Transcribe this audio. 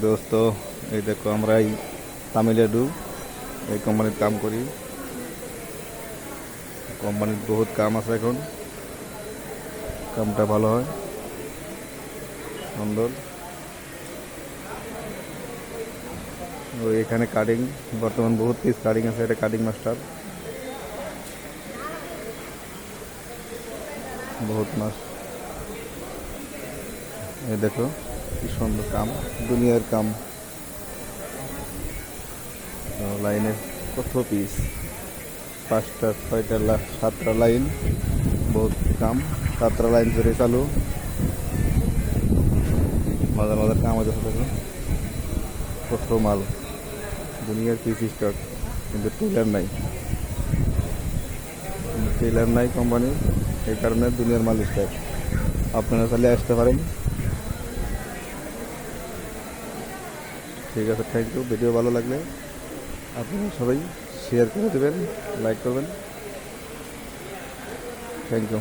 দোস্ত, এই দেখো আমরা এই তামিলনাড়ু এই কোম্পানির কাম করি। কোম্পানির বহুত কাম আছে এখন, কামটা ভালো হয়, সুন্দর। তো এখানে কাটিং, বর্তমান বহুত পিস কাটিং আছে। এটা কাটিং মাস্টার, বহুত মাস। এই দেখো কি সুন্দর কাম, দুনিয়ার কাম। লাইনে কত পিস, 5টা 6টা 7টা লাইন, বহুত কাম। 7টা লাইন ধরে চালু, মজার মজার কাম আছে। দেখো কত মাল, দুনিয়ার পিস স্টক। কিন্তু টেলার নাই কোম্পানির, এই কারণে দুনিয়ার মাল স্টক। আপনারা চাইলে আসতে পারেন। ঠিক আছে, থ্যাংক ইউ। ভিডিও ভালো লাগলে আপনারা সবাই শেয়ার করে দেবেন, লাইক করবেন। Thank you.